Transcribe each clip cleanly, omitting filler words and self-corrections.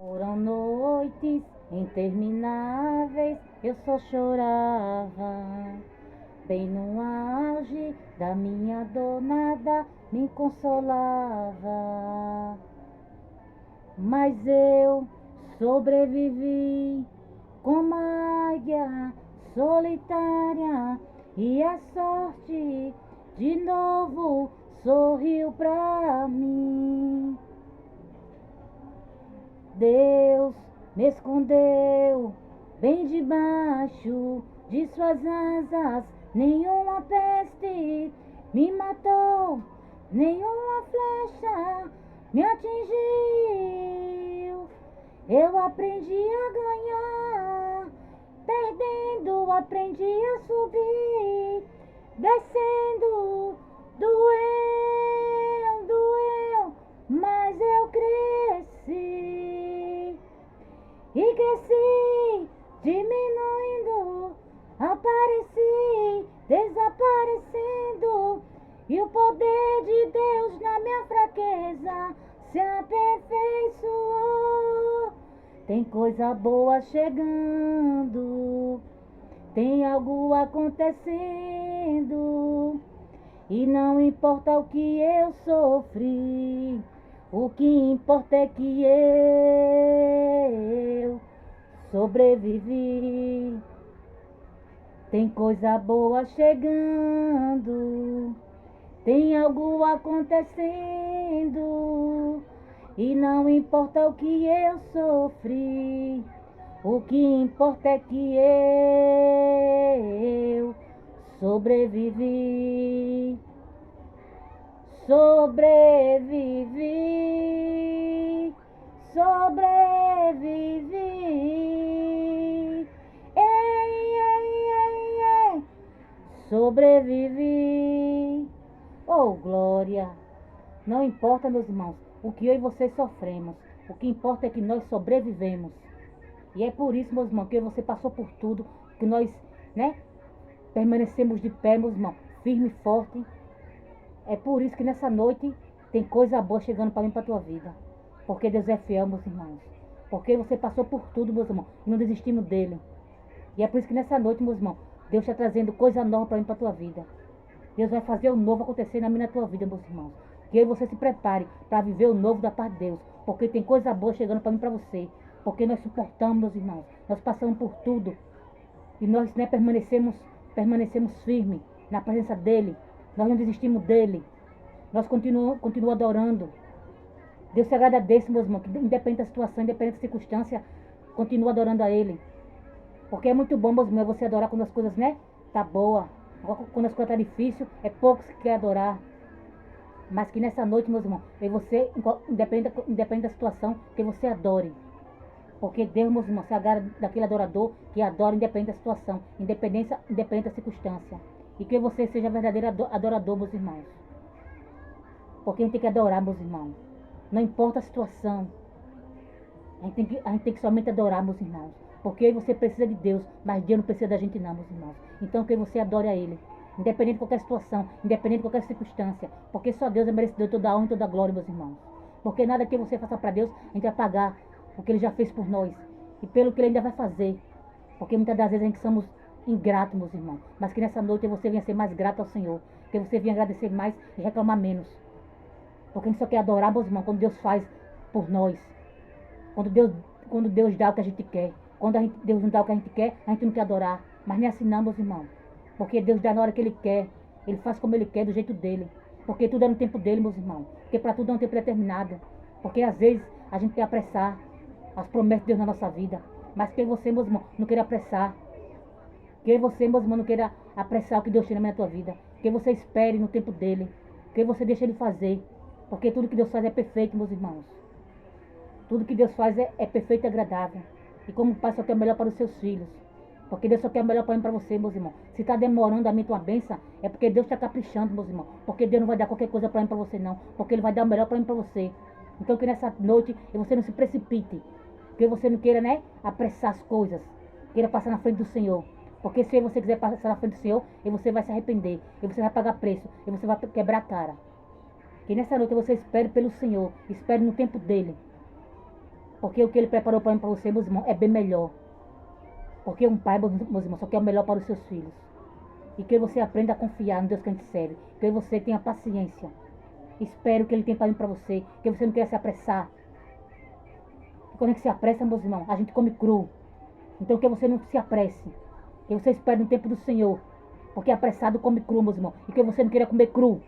Foram noites intermináveis, eu só chorava. Bem no auge da minha dor, nada me consolava. Mas eu sobrevivi como águia solitária, e a sorte de novo sorriu pra mim. Deus me escondeu bem debaixo de suas asas, nenhuma peste me matou, nenhuma flecha me atingiu. Eu aprendi a ganhar, perdendo aprendi a subir, descendo doeu, doeu, mas eu cresci. E cresci, diminuindo, apareci, desaparecendo. E o poder de Deus na minha fraqueza se aperfeiçoou. Tem coisa boa chegando, tem algo acontecendo. E não importa o que eu sofri, o que importa é que eu sobrevivi. Tem coisa boa chegando, tem algo acontecendo. E não importa o que eu sofri, o que importa é que eu sobrevivi. Sobrevivi, sobrevivi, ei, ei, ei, ei, sobrevivi. Oh, glória! Não importa, meus irmãos, o que eu e vocês sofremos, o que importa é que nós sobrevivemos. E é por isso, meus irmãos, que você passou por tudo, que nós, né, permanecemos de pé, meus irmãos, firme e forte. É por isso que nessa noite tem coisa boa chegando para mim e para a tua vida. Porque Deus é fiel, meus irmãos. Porque você passou por tudo, meus irmãos, e não desistimos dele. E é por isso que nessa noite, meus irmãos, Deus está trazendo coisa nova para mim e para a tua vida. Deus vai fazer o novo acontecer na minha e na tua vida, meus irmãos. Que eu e você se prepare para viver o novo da parte de Deus. Porque tem coisa boa chegando para mim e para você. Porque nós suportamos, meus irmãos. Nós passamos por tudo. E nós, né, permanecemos firmes na presença dele. Nós não desistimos dele. Nós continuamos adorando. Deus se agrada desse, meus irmãos, que independente da situação, independente da circunstância, continua adorando a ele. Porque é muito bom, meus irmãos, você adorar quando as coisas, né, tá boa. Agora, quando as coisas tá difícil, é poucos que quer adorar. Mas que nessa noite, meus irmãos, você, independente da situação, que você adore. Porque Deus, meus irmãos, se agrada daquele adorador que adora independente da situação, independente da circunstância. E que você seja verdadeiro adorador, meus irmãos. Porque a gente tem que adorar, meus irmãos. Não importa a situação. A gente tem que somente adorar, meus irmãos. Porque você precisa de Deus, mas Deus não precisa da gente não, meus irmãos. Então que você adore a Ele. Independente de qualquer situação, independente de qualquer circunstância. Porque só Deus é merecedor de toda a honra e toda a glória, meus irmãos. Porque nada que você faça para Deus, a gente vai pagar o que Ele já fez por nós. E pelo que Ele ainda vai fazer. Porque muitas das vezes a gente somos ingratos, meus irmãos. Mas que nessa noite você venha ser mais grato ao Senhor. Que você venha agradecer mais e reclamar menos. Porque a gente só quer adorar, meus irmãos, quando Deus faz por nós. Quando Deus dá o que a gente quer. Quando Deus não dá o que a gente quer, a gente não quer adorar. Mas nem assim não, meus irmãos. Porque Deus dá na hora que Ele quer. Ele faz como Ele quer, do jeito dele. Porque tudo é no tempo dele, meus irmãos. Porque para tudo é um tempo determinado. Porque às vezes a gente quer apressar as promessas de Deus na nossa vida. Mas que você, meus irmãos, não queira apressar. Que você, meus irmãos, não queira apressar o que Deus tem na tua vida. Que você espere no tempo dele. Que você deixe Ele fazer. Porque tudo que Deus faz é perfeito, meus irmãos. Tudo que Deus faz é perfeito e agradável. E como o Pai só quer o melhor para os seus filhos. Porque Deus só quer o melhor para mim e para você, meus irmãos. Se está demorando a mim tua bênção, é porque Deus está caprichando, meus irmãos. Porque Deus não vai dar qualquer coisa para mim e para você, não. Porque Ele vai dar o melhor para mim e para você. Então que nessa noite você não se precipite. Que você não queira, né, apressar as coisas. Queira passar na frente do Senhor. Porque se você quiser passar na frente do Senhor, e você vai se arrepender. E você vai pagar preço. E você vai quebrar a cara. Que nessa noite você espere pelo Senhor. Espere no tempo dele. Porque o que Ele preparou para mim, para você, meus irmãos, é bem melhor. Porque um pai, meus irmãos, só quer o melhor para os seus filhos. E que você aprenda a confiar no Deus que a gente serve. Que você tenha paciência. Espere o que Ele tem para mim, para você. Que você não queira se apressar. E quando a gente se apressa, meus irmãos, a gente come cru. Então que você não se apresse. Que você espere no tempo do Senhor. Porque apressado come cru, meus irmãos. E que você não queira comer cru.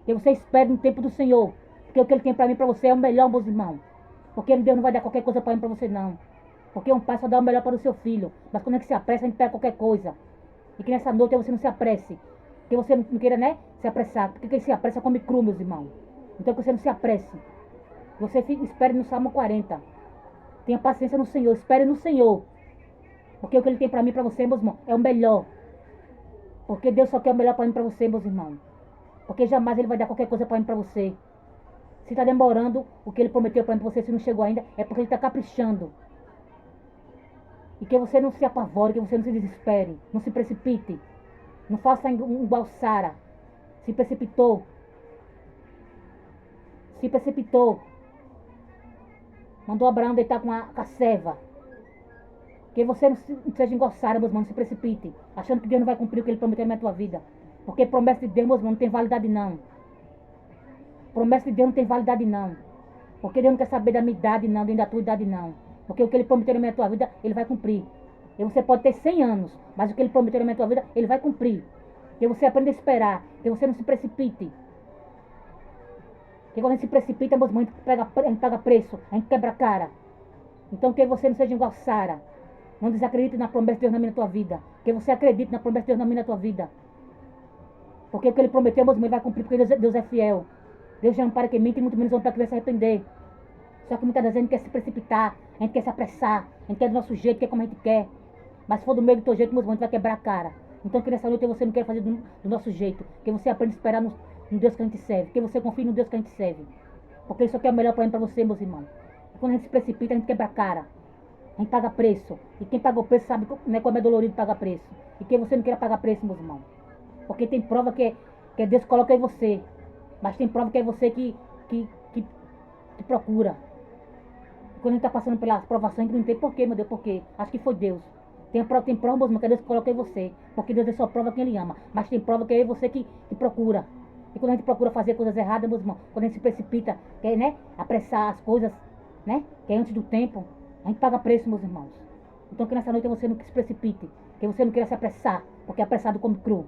Que você espere no tempo do Senhor. Porque o que Ele tem para mim, para você é o melhor, meus irmãos. Porque Deus não vai dar qualquer coisa para mim, para você, não. Porque um pai só dá o melhor para o seu filho. Mas quando a gente se apressa, a gente pega qualquer coisa. E que nessa noite você não se apresse. Que você não queira, né, se apressar. Porque quem se apressa come cru, meus irmãos. Então que você não se apresse. Você espere no Salmo 40. Tenha paciência no Senhor. Espere no Senhor. Porque o que Ele tem para mim, para você, meus irmãos, é o melhor. Porque Deus só quer o melhor para mim, para você, meus irmãos. Porque jamais Ele vai dar qualquer coisa para mim, para você. Se está demorando o que Ele prometeu para mim, para você, se não chegou ainda, é porque Ele está caprichando. E que você não se apavore, que você não se desespere, não se precipite. Não faça igual Sara. Se precipitou. Se precipitou. Mandou Abraão deitar com a serva. Que você não seja igual Sara, meus irmãos, não se precipite. Achando que Deus não vai cumprir o que Ele prometeu na tua vida. Porque promessa de Deus, meus irmãos, não tem validade não. Promessa de Deus não tem validade não. Porque Deus não quer saber da minha idade não, nem da tua idade não. Porque o que Ele prometeu na tua vida, Ele vai cumprir. E você pode ter 100 anos, mas o que Ele prometeu na tua vida, Ele vai cumprir. Que você aprenda a esperar, que você não se precipite. Que quando a gente se precipita, meus irmãos, a gente paga preço, a gente quebra a cara. Então que você não seja igual Sara. Não desacredite na promessa de Deus na tua vida. Que você acredite na promessa de Deus na tua vida. Porque o que Ele prometeu, meus irmãos, Ele vai cumprir, porque Deus é fiel. Deus já não para que mente e muito menos para que vai se arrepender. Só que muitas vezes a gente quer se precipitar, a gente quer se apressar, a gente quer do nosso jeito, quer como a gente quer. Mas se for do meio do teu jeito, meus irmãos, a gente vai quebrar a cara. Então que nessa noite você não quer fazer do nosso jeito. Que você aprenda a esperar no Deus que a gente serve. Que você confie no Deus que a gente serve. Porque isso aqui é o melhor para mim, para você, meus irmãos. E quando a gente se precipita, a gente quebra a cara. A gente paga preço. E quem paga o preço sabe, né, como é dolorido pagar preço. E que você não queira pagar preço, meus irmãos. Porque tem prova que Deus coloca em você. Mas tem prova que é você que procura. Quando a gente está passando pelas provações, a gente não entende por quê, meu Deus, por quê? Acho que foi Deus. Tem prova, meus irmãos, que Deus coloca em você. Porque Deus só prova quem Ele ama. Mas tem prova que é você que procura. E quando a gente procura fazer coisas erradas, meus irmãos, quando a gente se precipita, quer, né, apressar as coisas, né, que é antes do tempo, a gente paga preço, meus irmãos. Então que nessa noite você não se precipite. Que você não queira se apressar, porque apressado come cru.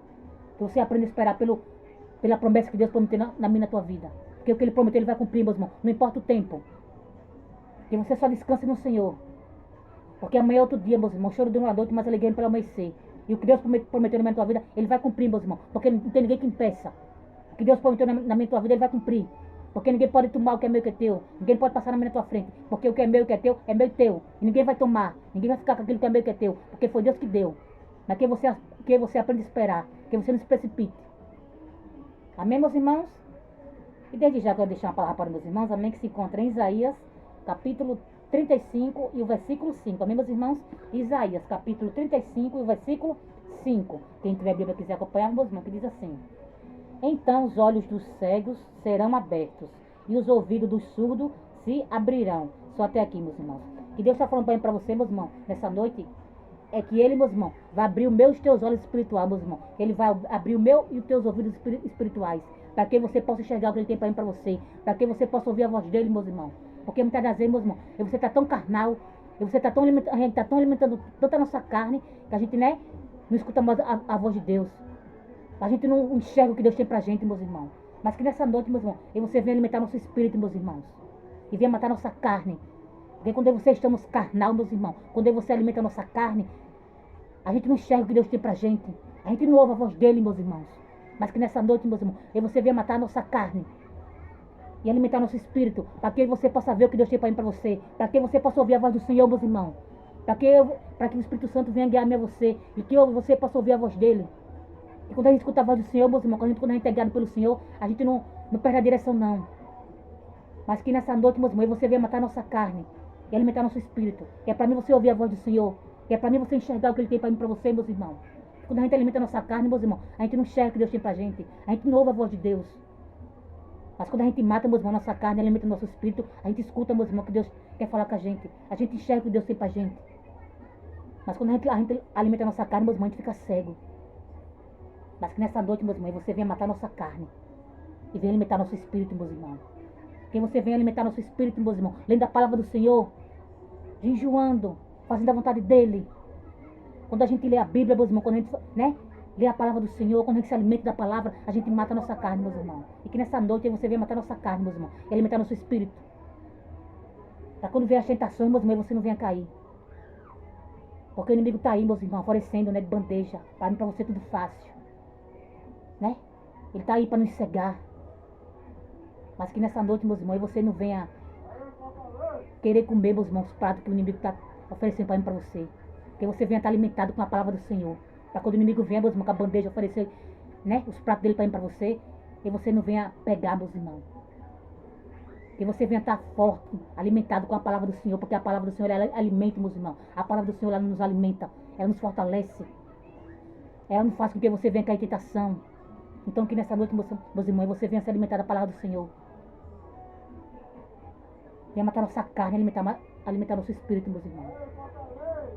Que você aprenda a esperar pela promessa que Deus prometeu na tua vida. Porque o que Ele prometeu, Ele vai cumprir, meus irmãos. Não importa o tempo. Que você só descanse no Senhor. Porque amanhã é outro dia, meus irmãos. Choro dura uma noite, mas alegria pelo amanhecer. E o que Deus prometeu na tua vida, Ele vai cumprir, meus irmãos. Porque não tem ninguém que impeça. O que Deus prometeu na tua vida, Ele vai cumprir. Porque ninguém pode tomar o que é meu e que é teu. Ninguém pode passar na tua frente. Porque o que é meu e que é teu, é meu e teu. E ninguém vai tomar. Ninguém vai ficar com aquilo que é meu e que é teu. Porque foi Deus que deu. Mas que você aprenda a esperar. Que você não se precipite. Amém, meus irmãos? E desde já quero deixar uma palavra para meus irmãos. Amém, que se encontra em Isaías, capítulo 35 e o versículo 5. Amém, meus irmãos? Isaías, capítulo 35 e o versículo 5. Quem tiver a Bíblia quiser acompanhar, meus irmãos, que diz assim: Então os olhos dos cegos serão abertos e os ouvidos dos surdos se abrirão. Só até aqui, meus irmãos. Que Deus está falando para você, meus irmãos, nessa noite, é que Ele, meus irmãos, vai abrir os meus e teus olhos espirituais, meus irmãos. Ele vai abrir o meu e os teus ouvidos espirituais, para que você possa enxergar o que Ele tem para mim, para você, para que você possa ouvir a voz dEle, meus irmãos. Porque muitas das vezes, meus irmãos, você está tão carnal, você está tão alimentando, a gente está tão alimentando tanta nossa carne, que a gente, né, não escuta mais a voz de Deus. A gente não enxerga o que Deus tem pra gente, meus irmãos. Mas que nessa noite, meus irmãos, você venha alimentar nosso espírito, meus irmãos. E venha matar nossa carne. Porque quando você estamos carnal, meus irmãos, quando você alimenta a nossa carne, a gente não enxerga o que Deus tem pra gente. A gente não ouve a voz dEle, meus irmãos. Mas que nessa noite, meus irmãos, você venha matar a nossa carne. E alimentar nosso espírito. Para que você possa ver o que Deus tem pra mim, pra você. Para que você possa ouvir a voz do Senhor, meus irmãos. Para que o Espírito Santo venha guiar-me a você. E que você possa ouvir a voz dEle. E quando a gente escuta a voz do Senhor, meus irmãos, quando a gente é guiado pelo Senhor, a gente não perde a direção, não. Mas que nessa noite, meus irmãos, você venha matar a nossa carne e alimentar nosso espírito. Que é para mim você ouvir a voz do Senhor. Que é para mim você enxergar o que Ele tem para mim, para você, meus irmãos. Quando a gente alimenta a nossa carne, meus irmãos, a gente não enxerga o que Deus tem pra gente. A gente não ouve a voz de Deus. Mas quando a gente mata, meus irmãos, nossa carne, alimenta nosso espírito, a gente escuta, meus irmãos, que Deus quer falar com a gente. A gente enxerga o que Deus tem pra gente. Mas quando a gente alimenta a nossa carne, meus irmãos, a gente fica cego. Mas que nessa noite, meus irmãos, você venha matar nossa carne. E venha alimentar nosso espírito, meus irmãos. Que você venha alimentar nosso espírito, meus irmãos. Lendo a palavra do Senhor. Jejuando. Fazendo a vontade dEle. Quando a gente lê a Bíblia, meus irmãos, quando a gente, né? Lê a palavra do Senhor, quando a gente se alimenta da palavra, a gente mata a nossa carne, meus irmãos. E que nessa noite você venha matar a nossa carne, meus irmãos. E alimentar nosso espírito. Para quando vier as tentações, meus irmãos, você não venha cair. Porque o inimigo está aí, meus irmãos, oferecendo, né, de bandeja. Para mim, para você, tudo fácil. Né? Ele está aí para nos cegar. Mas que nessa noite, meus irmãos, você não venha querer comer, meus irmãos, os pratos que o inimigo está oferecendo para mim, para você. Que você venha estar alimentado com a palavra do Senhor. Para quando o inimigo venha, meus irmãos, com a bandeja oferecer, né, os pratos dele para mim, para você. E você não venha pegar, meus irmãos. Que você venha estar forte, alimentado com a palavra do Senhor. Porque a palavra do Senhor, ela alimenta, meus irmãos. A palavra do Senhor, ela nos alimenta. Ela nos fortalece. Ela não faz com que você venha cair em tentação. Então que nessa noite, meus irmãos, você venha se alimentar da palavra do Senhor. Venha matar nossa carne, alimentar nosso espírito, meus irmãos.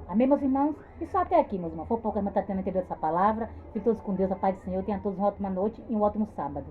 Amém, meus irmãos? E só até aqui, meus irmãos. Foi pouco, mas está tendo entendido essa palavra. Fiquem todos com Deus, a paz do Senhor. Tenham todos uma ótima noite e um ótimo sábado.